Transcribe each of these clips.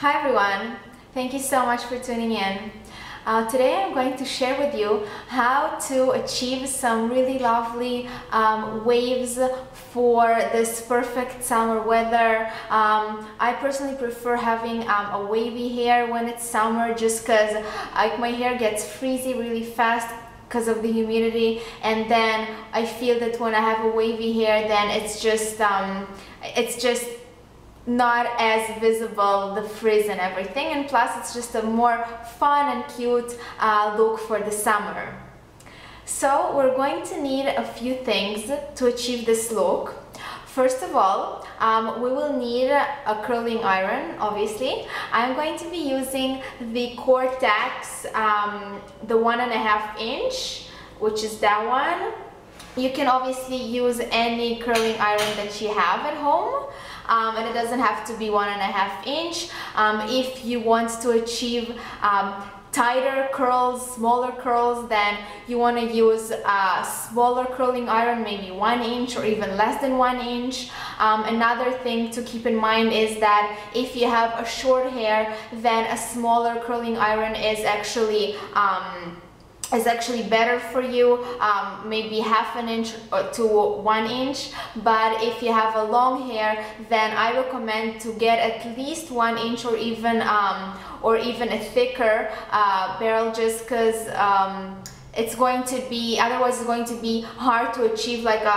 Hi everyone, thank you so much for tuning in. Today I'm going to share with you how to achieve some really lovely waves for this perfect summer weather. I personally prefer having a wavy hair when it's summer just because my hair gets frizzy really fast because of the humidity, and then I feel that when I have a wavy hair, then it's just not as visible, the frizz and everything, and plus it's just a more fun and cute look for the summer. So we're going to need a few things to achieve this look. First of all, we will need a curling iron, obviously. I'm going to be using the Cortex, the 1.5 inch, which is that one. You can obviously use any curling iron that you have at home. And it doesn't have to be 1.5 inch. If you want to achieve tighter curls, smaller curls, then you want to use a smaller curling iron, maybe 1 inch or even less than 1 inch. Another thing to keep in mind is that if you have a short hair, then a smaller curling iron is actually better for you, maybe 1/2 inch to 1 inch. But if you have a long hair, then I recommend to get at least 1 inch or even a thicker barrel, just because it's going to be, otherwise it's going to be hard to achieve like a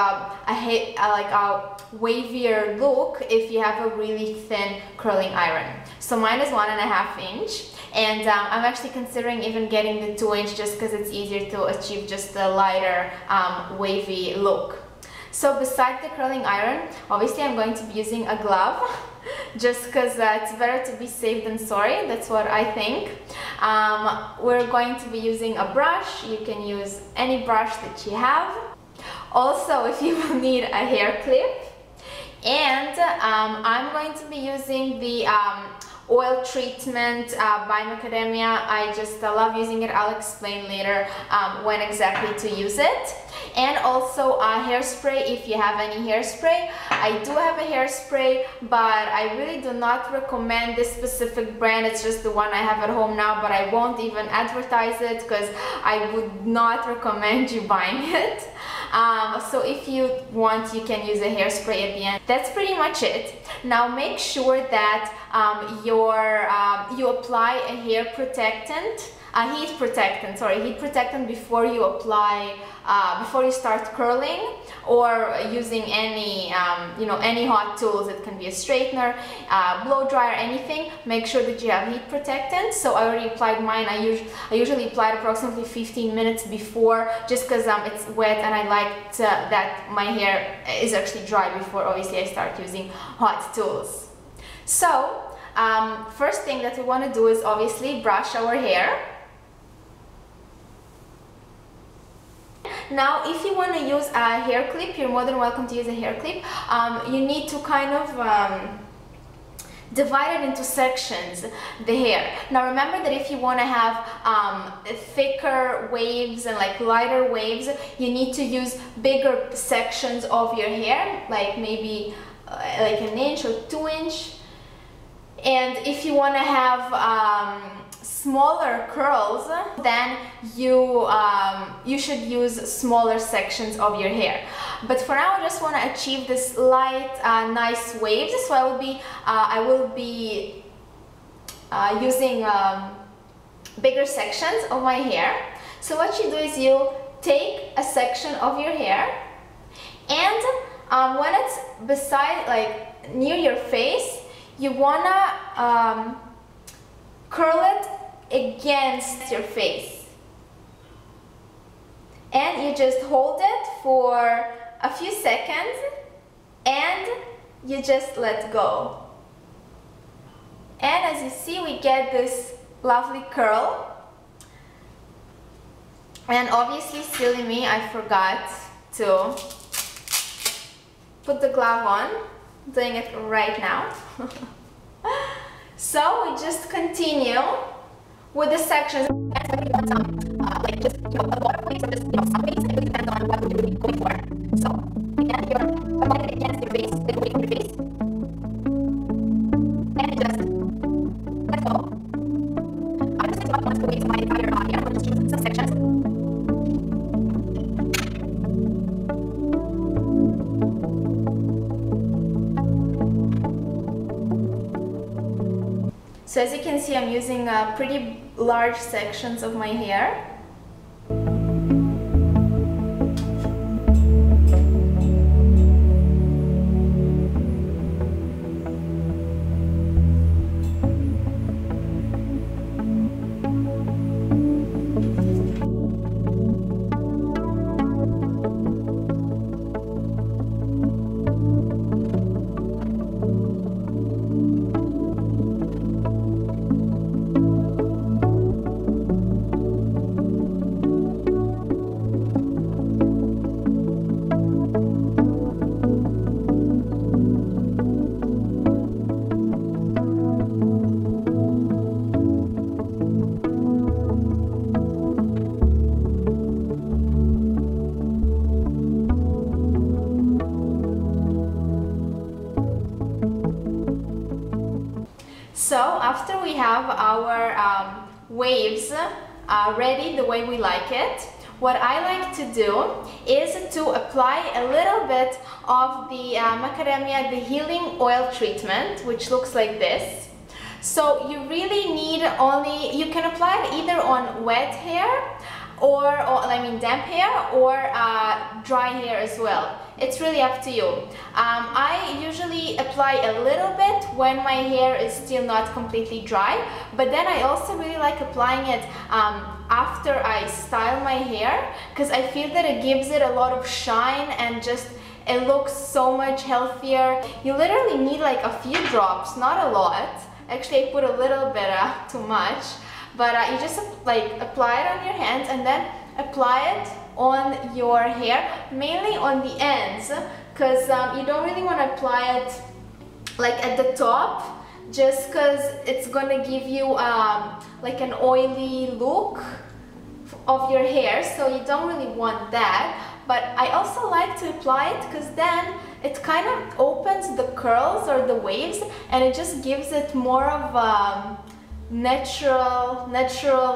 wavier look if you have a really thin curling iron. So mine is 1.5 inch. And I'm actually considering even getting the 2 inch just because it's easier to achieve just a lighter wavy look. So besides the curling iron, obviously I'm going to be using a glove just because it's better to be safe than sorry. That's what I think. We're going to be using a brush. You can use any brush that you have. Also, if you will need a hair clip. And I'm going to be using the oil treatment by Macadamia. I just love using it. I'll explain later when exactly to use it. And also a hairspray if you have any hairspray. I do have a hairspray, but I really do not recommend this specific brand. It's just the one I have at home now, but I won't even advertise it because I would not recommend you buying it. So if you want, you can use a hairspray at the end. That's pretty much it. Now make sure that you apply a hair protectant, heat protectant before you apply, before you start curling, or using any any hot tools. It can be a straightener, blow dryer, anything. Make sure that you have heat protectant. So I already applied mine. I usually apply it approximately 15 minutes before, just because it's wet, and I like that my hair is actually dry before obviously I start using hot tools. So first thing that we want to do is obviously brush our hair. Now, if you want to use a hair clip, you're more than welcome to use a hair clip. You need to kind of divide it into sections, the hair. Now remember that if you want to have thicker waves and like lighter waves, you need to use bigger sections of your hair, like maybe like 1 inch or 2 inch. And if you want to have smaller curls, then you should use smaller sections of your hair. But for now, I just want to achieve this light, nice waves. So I will be using bigger sections of my hair. So what you do is you take a section of your hair, and when it's beside, like near your face, you wanna curl it against your face, and you just hold it for a few seconds and you just let go. And as you see, we get this lovely curl. And obviously, silly me, I forgot to put the glove on. I'm doing it right now. So we just continue with the sections. Like just a lot of ways, or just some ways. It really depends on what you're really going for. So again, you're applying it against your face, take away from your face, and just So as you can see, I'm using pretty large sections of my hair. So after we have our waves ready the way we like it, what I like to do is to apply a little bit of the Macadamia Healing oil treatment, which looks like this. So you really need only, you can apply it either on wet hair or I mean damp hair, or dry hair as well. It's really up to you. I usually apply a little bit when my hair is still not completely dry, but then I also really like applying it after I style my hair, because I feel that it gives it a lot of shine and just it looks so much healthier. You literally need like a few drops, not a lot. Actually, I put a little bit too much. But you just like apply it on your hands and then apply it on your hair, mainly on the ends, because you don't really want to apply it like at the top, just because it's gonna give you like an oily look of your hair, so you don't really want that. But I also like to apply it because then it kind of opens the curls or the waves, and it just gives it more of natural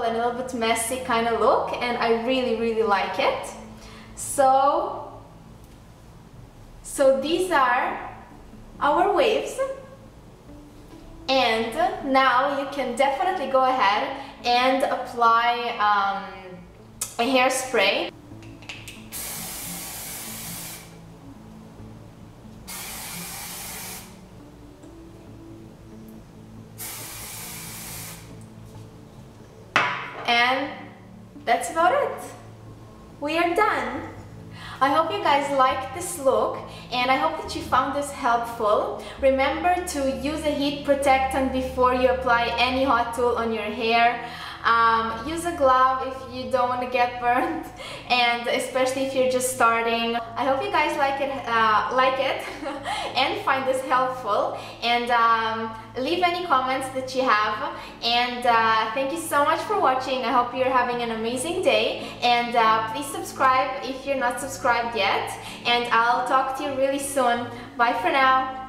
and a little bit messy kind of look, and I really like it. So these are our waves, and now you can definitely go ahead and apply a hairspray. And that's about it. We are done. I hope you guys liked this look, and I hope that you found this helpful. Remember to use a heat protectant before you apply any hot tool on your hair. Use a glove if you don't want to get burnt, and especially if you're just starting. I hope you guys like it and find this helpful, and leave any comments that you have. And thank you so much for watching. I hope you're having an amazing day, and please subscribe if you're not subscribed yet, and I'll talk to you really soon. Bye for now.